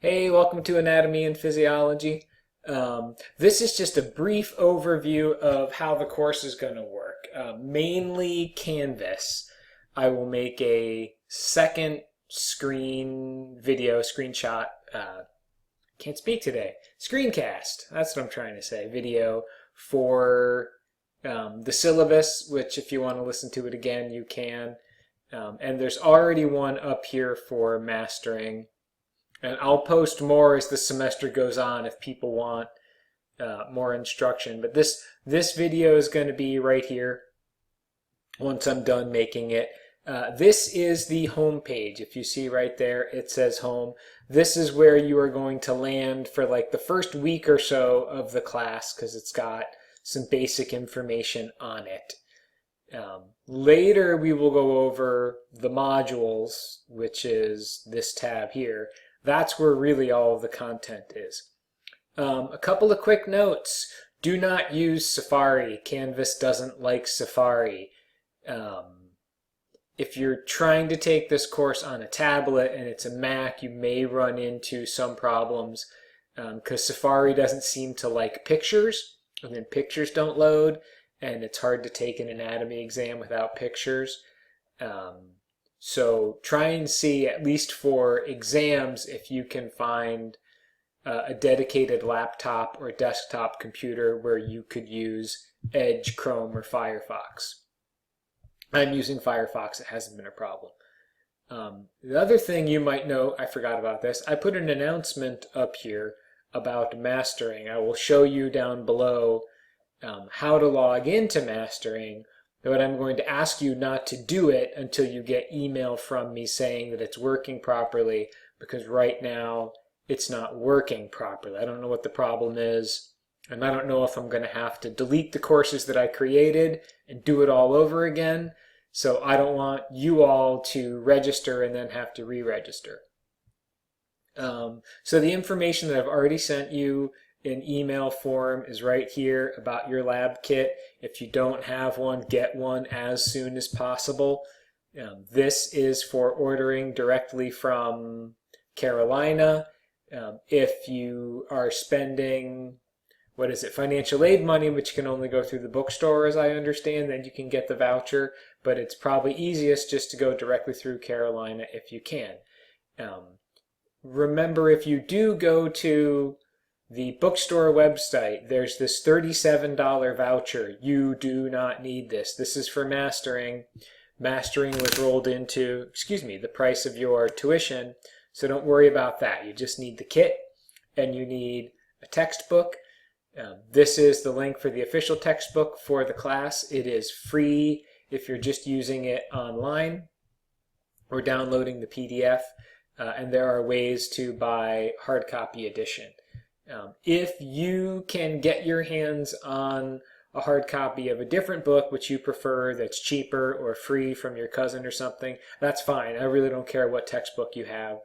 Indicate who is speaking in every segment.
Speaker 1: Hey, welcome to Anatomy and Physiology. This is just a brief overview of how the course is going to work. Mainly Canvas. I will make a second screen video, screenshot, can't speak today, screencast, that's what I'm trying to say, video for the syllabus, which if you want to listen to it again, you can. And there's already one up here for mastering. And I'll post more as the semester goes on if people want more instruction. But this video is going to be right here once I'm done making it. This is the home page. If you see right there, it says home. This is where you are going to land for like the first week or so of the class because it's got some basic information on it. Later we will go over the modules, which is this tab here. That's where really all of the content is. A couple of quick notes. Do not use Safari. Canvas doesn't like Safari. If you're trying to take this course on a tablet and it's a Mac, you may run into some problems because Safari doesn't seem to like pictures, and then pictures don't load, and it's hard to take an anatomy exam without pictures. So try and see, at least for exams, if you can find a dedicated laptop or desktop computer where you could use Edge, Chrome, or Firefox. I'm using Firefox. It hasn't been a problem. The other thing you might know, I forgot about this, I put an announcement up here about mastering. I will show you down below how to log into mastering. But I'm going to ask you not to do it until you get email from me saying that it's working properly, because right now it's not working properly. I don't know what the problem is, and I don't know if I'm going to have to delete the courses that I created and do it all over again. So I don't want you all to register and then have to re-register. So the information that I've already sent you in email form is right here about your lab kit. If you don't have one, get one as soon as possible. This is for ordering directly from Carolina. If you are spending, financial aid money, which can only go through the bookstore as I understand, then you can get the voucher, but it's probably easiest just to go directly through Carolina if you can. Remember, if you do go to the bookstore website, there's this $37 voucher. You do not need this. This is for mastering. Mastering was rolled into, the price of your tuition, so don't worry about that. You just need the kit, and you need a textbook. This is the link for the official textbook for the class. It is free if you're just using it online or downloading the PDF, and there are ways to buy hard copy edition. If you can get your hands on a hard copy of a different book which you prefer, that's cheaper or free from your cousin or something, that's fine. I really don't care what textbook you have.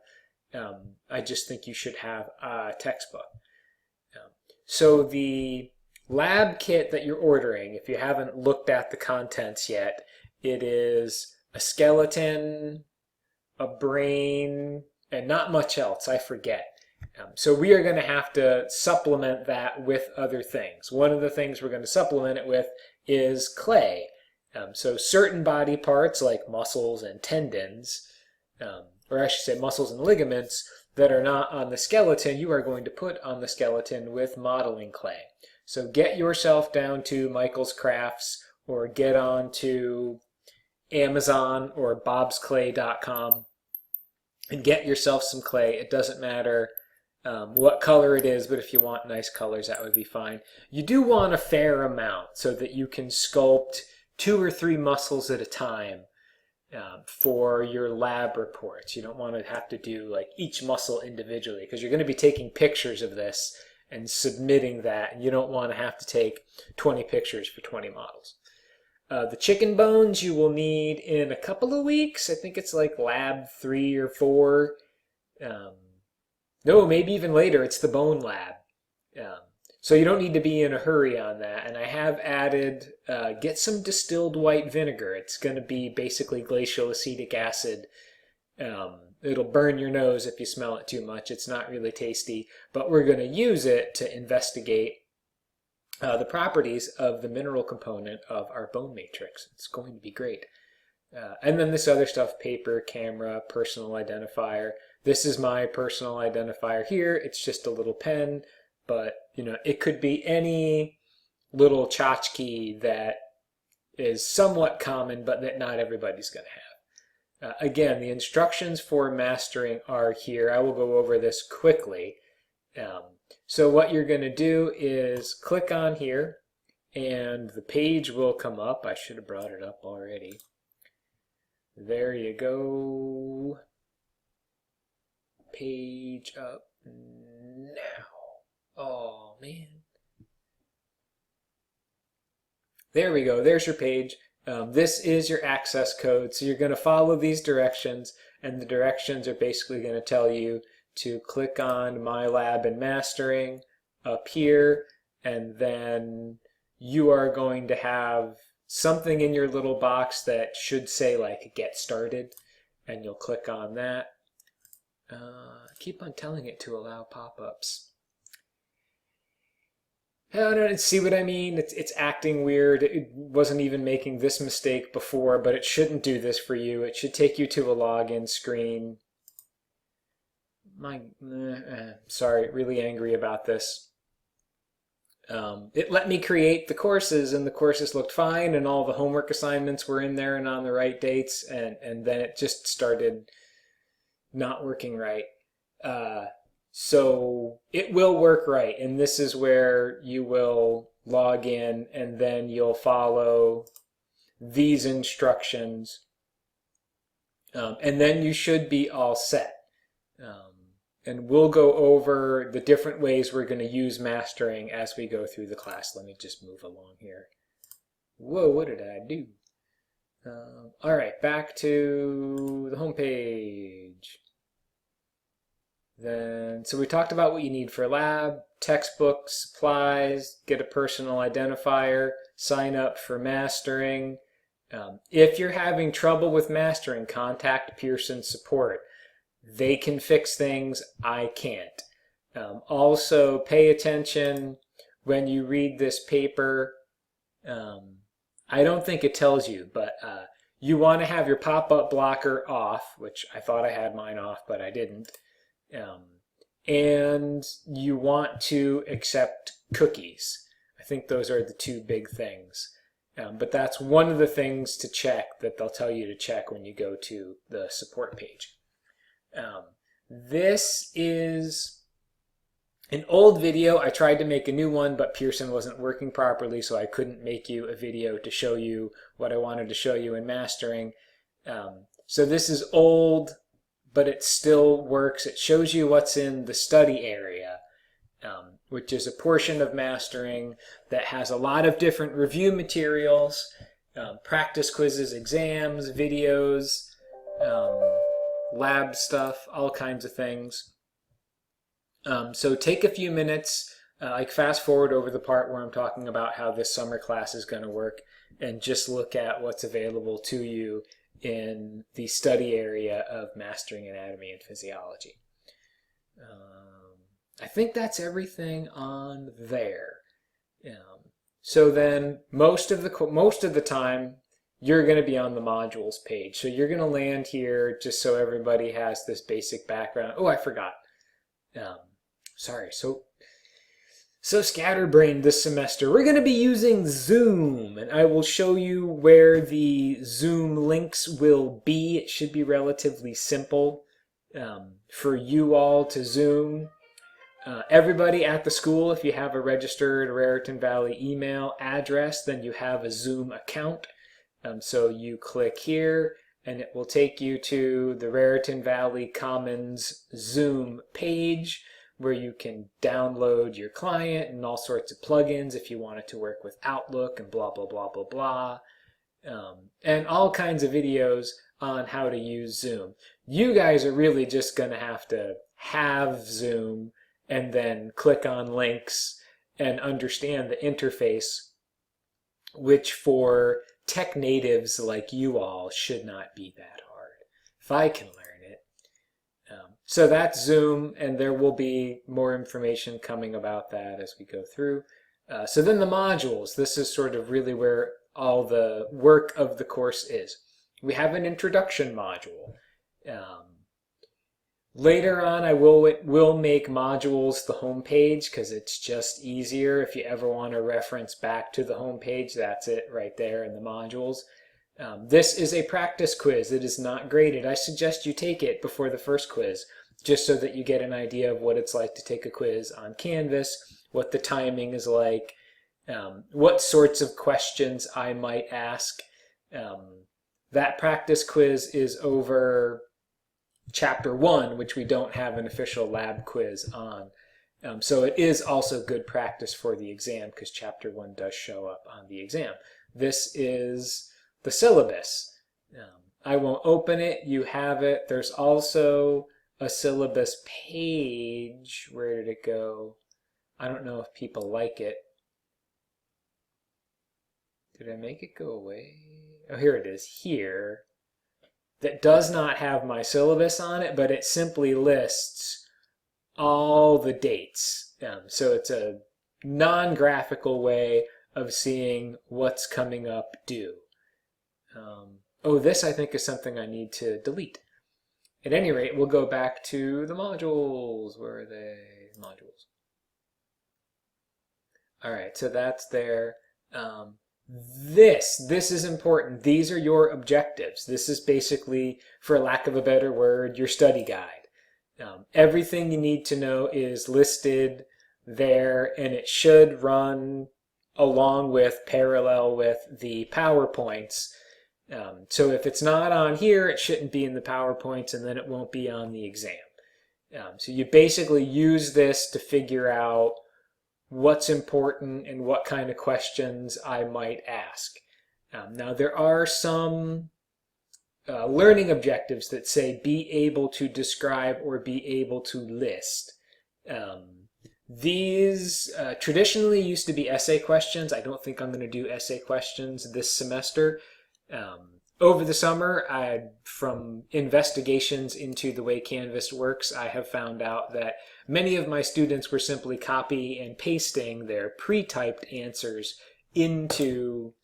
Speaker 1: I just think you should have a textbook. So the lab kit that you're ordering, if you haven't looked at the contents yet, it is a skeleton, a brain, and not much else. I forget. So we are going to have to supplement that with other things. One of the things we're going to supplement it with is clay. So certain body parts like muscles and tendons, or I should say muscles and ligaments that are not on the skeleton, you are going to put on the skeleton with modeling clay. So get yourself down to Michael's Crafts or get on to Amazon or bobsclay.com and get yourself some clay. It doesn't matter what color it is, but if you want nice colors, that would be fine. You do want a fair amount so that you can sculpt 2 or 3 muscles at a time for your lab reports. You don't want to have to do like each muscle individually because you're going to be taking pictures of this and submitting that, and you don't want to have to take 20 pictures for 20 models. The chicken bones you will need in a couple of weeks. I think it's like lab 3 or 4. No, maybe even later. It's the bone lab. So you don't need to be in a hurry on that. And I have added, get some distilled white vinegar. It's going to be basically glacial acetic acid. It'll burn your nose if you smell it too much. It's not really tasty, but we're going to use it to investigate the properties of the mineral component of our bone matrix. It's going to be great. And then this other stuff, paper, camera, personal identifier. This is my personal identifier here. It's just a little pen, but it could be any little tchotchke that is somewhat common, but that not everybody's going to have. Again, the instructions for mastering are here. I will go over this quickly. So what you're going to do is click on here, and the page will come up. I should have brought it up already. There you go. Page up now. Oh, man. There we go. There's your page. This is your access code. So you're going to follow these directions, and the directions are basically going to tell you to click on My Lab and Mastering up here, and then you are going to have something in your little box that should say like Get Started, and you'll click on that. Keep on telling it to allow pop-ups. I don't see what I mean. It's acting weird. It wasn't even making this mistake before, but it shouldn't do this for you. It should take you to a login screen. Sorry, really angry about this. It let me create the courses, and the courses looked fine, and all the homework assignments were in there and on the right dates, and then it just started not working right. So it will work right, and this is where you will log in, and then you'll follow these instructions, and then you should be all set. And we'll go over the different ways we're going to use mastering as we go through the class. Let me just move along here. Whoa, what did I do? All right, back to the home page. So we talked about what you need for lab, textbooks, supplies, get a personal identifier, sign up for mastering. If you're having trouble with mastering, contact Pearson support. They can fix things, I can't. Also, pay attention when you read this paper. I don't think it tells you, but you want to have your pop-up blocker off, which I thought I had mine off, but I didn't. And you want to accept cookies. I think those are the two big things. But that's one of the things to check that they'll tell you to check when you go to the support page. This is an old video. I tried to make a new one, but Pearson wasn't working properly, so I couldn't make you a video to show you what I wanted to show you in mastering. So this is old, but it still works. It shows you what's in the study area, which is a portion of mastering that has a lot of different review materials, practice quizzes, exams, videos, lab stuff, all kinds of things. So take a few minutes, like fast forward over the part where I'm talking about how this summer class is going to work, and just look at what's available to you in the study area of mastering anatomy and physiology. I think that's everything on there. So then most of the time you're going to be on the modules page. So you're going to land here just so everybody has this basic background. Oh, I forgot. Sorry, so scatterbrained this semester. We're going to be using Zoom, and I will show you where the Zoom links will be. It should be relatively simple for you all to Zoom. Everybody at the school, if you have a registered Raritan Valley email address, then you have a Zoom account. So you click here, and it will take you to the Raritan Valley Commons Zoom page, where you can download your client and all sorts of plugins if you want it to work with Outlook and blah, blah, blah, blah, blah. And all kinds of videos on how to use Zoom. You guys are really just going to have Zoom and then click on links and understand the interface, which for tech natives like you all should not be that hard. If I can learn it, So that's Zoom, and there will be more information coming about that as we go through. So then the modules, this is sort of really where all the work of the course is. We have an introduction module. Later on, I will make modules the home page because it's just easier. If you ever want to reference back to the home page, that's it right there in the modules. This is a practice quiz. It is not graded. I suggest you take it before the first quiz, just so that you get an idea of what it's like to take a quiz on Canvas, what the timing is like, what sorts of questions I might ask. That practice quiz is over Chapter 1, which we don't have an official lab quiz on. So it is also good practice for the exam because Chapter 1 does show up on the exam. This is the syllabus. I won't open it. You have it. There's also a syllabus page. Where did it go? I don't know if people like it. Did I make it go away? Oh, here it is. Here. That does not have my syllabus on it, but it simply lists all the dates. So it's a non-graphical way of seeing what's coming up due. Oh, this I think is something I need to delete. At any rate, we'll go back to the modules. Where are they? Modules. All right, so that's there. This is important. These are your objectives. This is basically, for lack of a better word, your study guide. Everything you need to know is listed there, and it should run along with, parallel with the PowerPoints. So if it's not on here, it shouldn't be in the PowerPoints, and then it won't be on the exam. So you basically use this to figure out what's important and what kind of questions I might ask. Now there are some learning objectives that say be able to describe or be able to list. These traditionally used to be essay questions. I don't think I'm going to do essay questions this semester. Over the summer, from investigations into the way Canvas works, I have found out that many of my students were simply copy and pasting their pre-typed answers into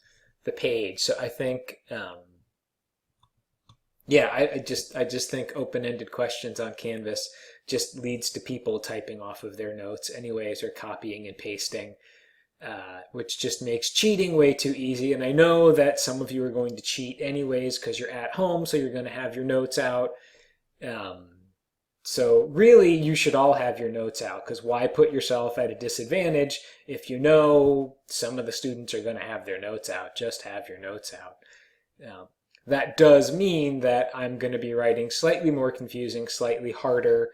Speaker 1: the page. So I think, yeah, I just think open-ended questions on Canvas just leads to people typing off of their notes anyways, or copying and pasting. Which just makes cheating way too easy. And I know that some of you are going to cheat anyways because you're at home, so you're going to have your notes out. So really, you should all have your notes out, because why put yourself at a disadvantage if you know some of the students are going to have their notes out? Just have your notes out. That does mean that I'm going to be writing slightly more confusing, slightly harder,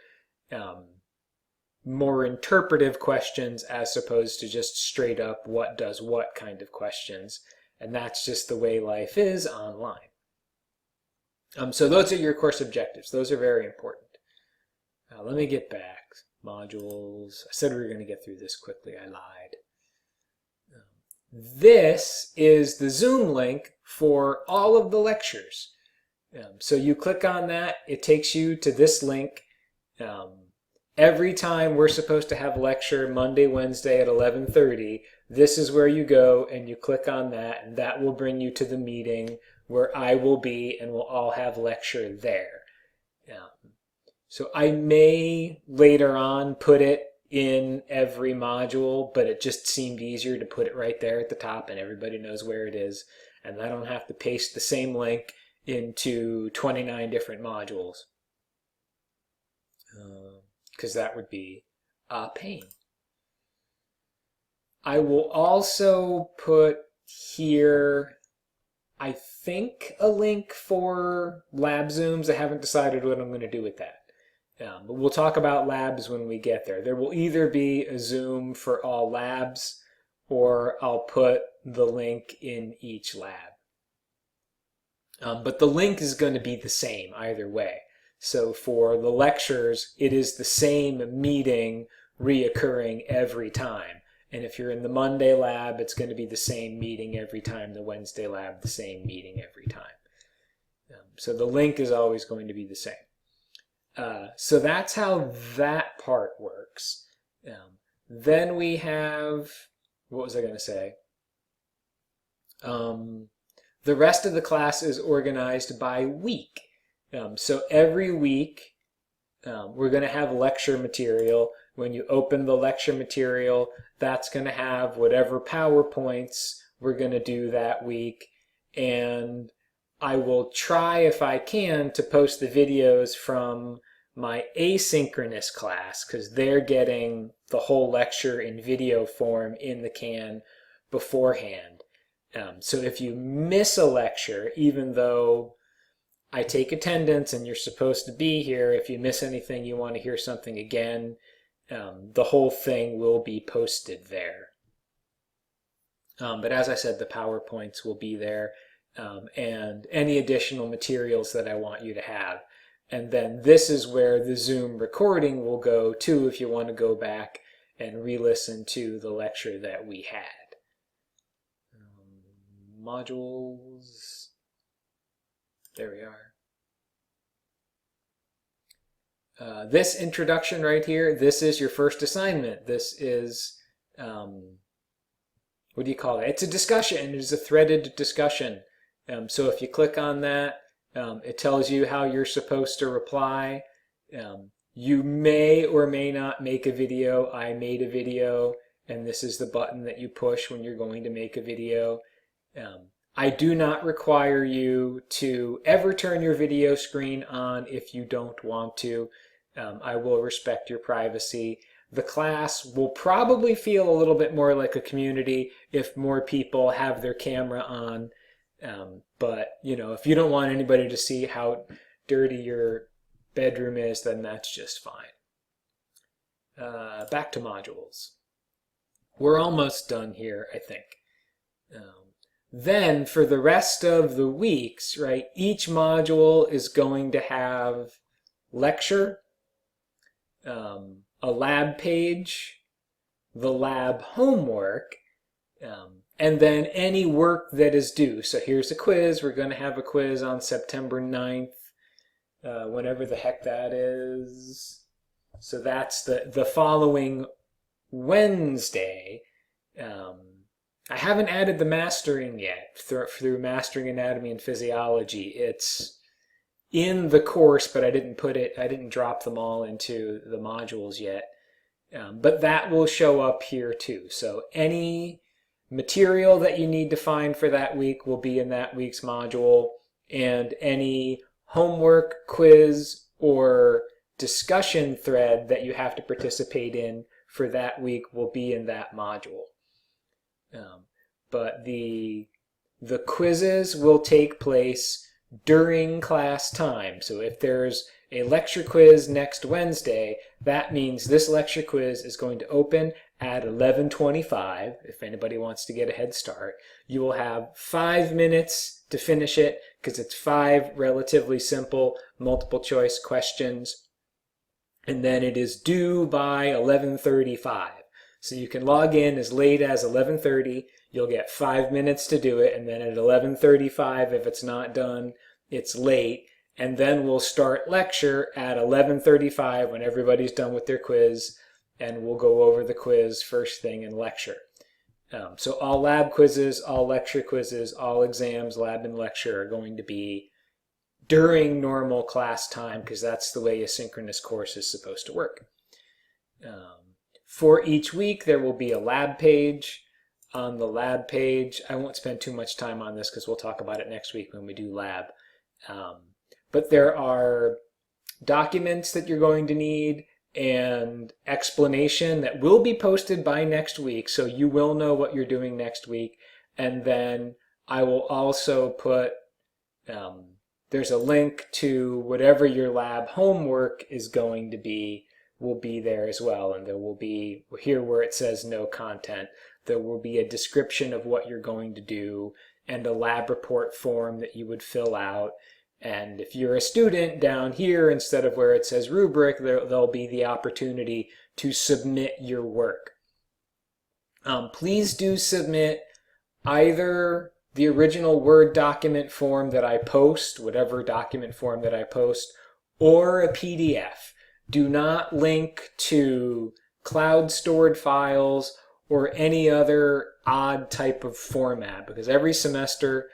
Speaker 1: more interpretive questions as opposed to just straight up what does what kind of questions. And that's just the way life is online. So those are your course objectives. Those are very important. Let me get back. Modules. I said we were going to get through this quickly. I lied. This is the Zoom link for all of the lectures. So you click on that. It takes you to this link. Every time we're supposed to have a lecture Monday, Wednesday at 11:30, this is where you go and you click on that, and that will bring you to the meeting where I will be, and we'll all have lecture there. So I may later on put it in every module, but it just seemed easier to put it right there at the top and everybody knows where it is, and I don't have to paste the same link into 29 different modules. Because that would be a pain. I will also put here, I think, a link for lab Zooms. I haven't decided what I'm going to do with that. But we'll talk about labs when we get there. There will either be a Zoom for all labs, or I'll put the link in each lab. But the link is going to be the same either way. So for the lectures, it is the same meeting reoccurring every time. And if you're in the Monday lab, it's going to be the same meeting every time. The Wednesday lab, the same meeting every time. So the link is always going to be the same. So that's how that part works. Then we have, what was I going to say? The rest of the class is organized by week. So every week we're going to have lecture material. When you open the lecture material, that's going to have whatever PowerPoints we're going to do that week. And I will try, if I can, to post the videos from my asynchronous class, because they're getting the whole lecture in video form in the can beforehand. So if you miss a lecture, even though I take attendance and you're supposed to be here, if you miss anything, you want to hear something again, the whole thing will be posted there. But as I said, the PowerPoints will be there, and any additional materials that I want you to have. And then this is where the Zoom recording will go too, if you want to go back and re-listen to the lecture that we had. Modules, there we are. This introduction right here, this is your first assignment. This is, what do you call it? It's a discussion. It is a threaded discussion. So if you click on that, it tells you how you're supposed to reply. You may or may not make a video. I made a video, and this is the button that you push when you're going to make a video. I do not require you to ever turn your video screen on if you don't want to. I will respect your privacy. The class will probably feel a little bit more like a community if more people have their camera on. But, you know, if you don't want anybody to see how dirty your bedroom is, then that's just fine. Back to modules. We're almost done here, I think. Then for the rest of the weeks, right, each module is going to have lecture, a lab page, the lab homework, and then any work that is due. So here's a quiz. We're going to have a quiz on September 9th, whenever the heck that is. So that's the following Wednesday. I haven't added the mastering yet through Mastering Anatomy and Physiology. It's in the course, but I didn't drop them all into the modules yet. But that will show up here too. So any material that you need to find for that week will be in that week's module, and any homework, quiz, or discussion thread that you have to participate in for that week will be in that module. But the quizzes will take place during class time. So if there's a lecture quiz next Wednesday, that means this lecture quiz is going to open at 11:25, if anybody wants to get a head start. You will have 5 minutes to finish it, because it's 5 relatively simple multiple choice questions. And then it is due by 11:35. So you can log in as late as 11:30. You'll get 5 minutes to do it, and then at 11:35, if it's not done, it's late. And then we'll start lecture at 11:35 when everybody's done with their quiz, and we'll go over the quiz first thing in lecture. So all lab quizzes, all lecture quizzes, all exams, lab and lecture are going to be during normal class time, because that's the way a synchronous course is supposed to work. For each week, there will be a lab page. On the lab page, I won't spend too much time on this because we'll talk about it next week when we do lab. But there are documents that you're going to need and explanation that will be posted by next week, so you will know what you're doing next week. And then I will also put, there's a link to whatever your lab homework is going to be, will be there as well. And there will be, here where it says no content, there will be a description of what you're going to do and a lab report form that you would fill out. And if you're a student, down here, instead of where it says rubric, there'll be the opportunity to submit your work. Please do submit either the original Word document form that I post, whatever document form that I post, or a PDF. Do not link to cloud stored files or any other odd type of format, because every semester,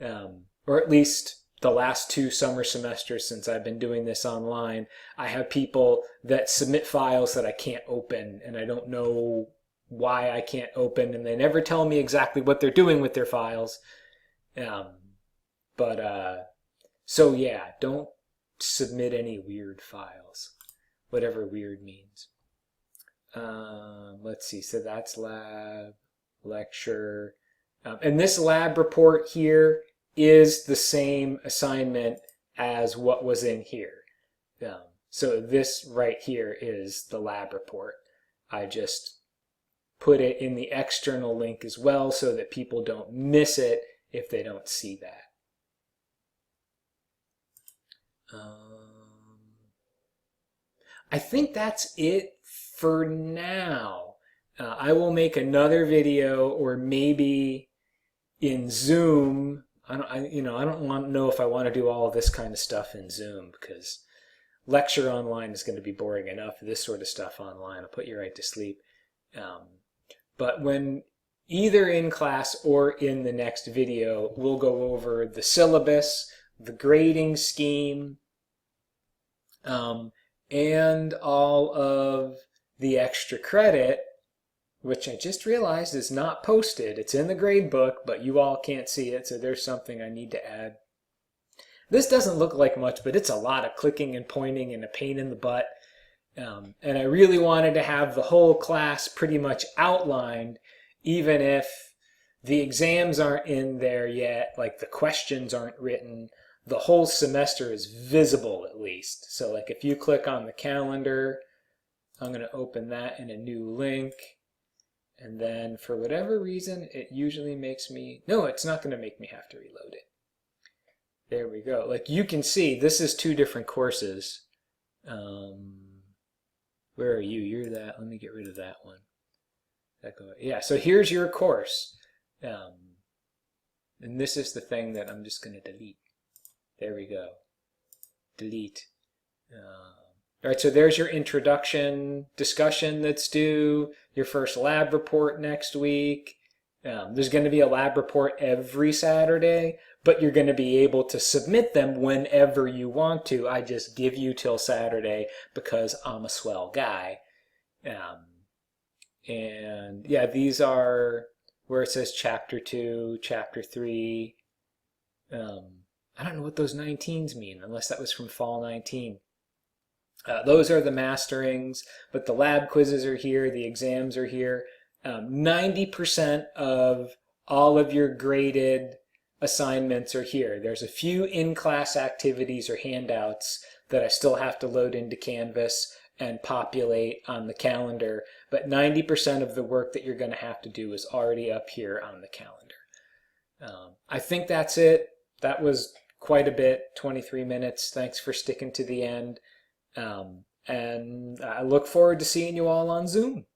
Speaker 1: or at least the last 2 summer semesters since I've been doing this online, I have people that submit files that I can't open, and I don't know why I can't open, and they never tell me exactly what they're doing with their files. So yeah, don't submit any weird files, whatever weird means. Let's see, so that's lab, lecture, and this lab report here is the same assignment as what was in here. So this right here is the lab report. I just put it in the external link as well so that people don't miss it if they don't see that. I think that's it for now. I will make another video, or maybe in Zoom. I don't know if I want to do all of this kind of stuff in Zoom, because lecture online is going to be boring enough. This sort of stuff online will put you right to sleep. But when either in class or in the next video, we'll go over the syllabus, the grading scheme, and all of the extra credit, which I just realized is not posted. It's in the grade book, but you all can't see it, so there's something I need to add. This doesn't look like much, but it's a lot of clicking and pointing and a pain in the butt. And I really wanted to have the whole class pretty much outlined, even if the exams aren't in there yet, like the questions aren't written. The whole semester is visible at least. So like if you click on the calendar, I'm going to open that in a new link. And then for whatever reason, it usually makes me... No, it's not going to make me have to reload it. There we go. Like you can see, this is 2 different courses. Where are you? You're that. Let me get rid of that one. Yeah, so here's your course. And this is the thing that I'm just going to delete. There we go. Delete. All right, so there's your introduction discussion that's due, your first lab report next week. There's going to be a lab report every Saturday, but you're going to be able to submit them whenever you want to. I just give you till Saturday because I'm a swell guy. And yeah, these are where it says Chapter 2, Chapter 3. I don't know what those 19s mean, unless that was from Fall 19. Those are the masterings, but the lab quizzes are here, the exams are here. 90% of all of your graded assignments are here. There's a few in-class activities or handouts that I still have to load into Canvas and populate on the calendar, but 90% of the work that you're going to have to do is already up here on the calendar. I think that's it. That was quite a bit, 23 minutes. Thanks for sticking to the end. And I look forward to seeing you all on Zoom.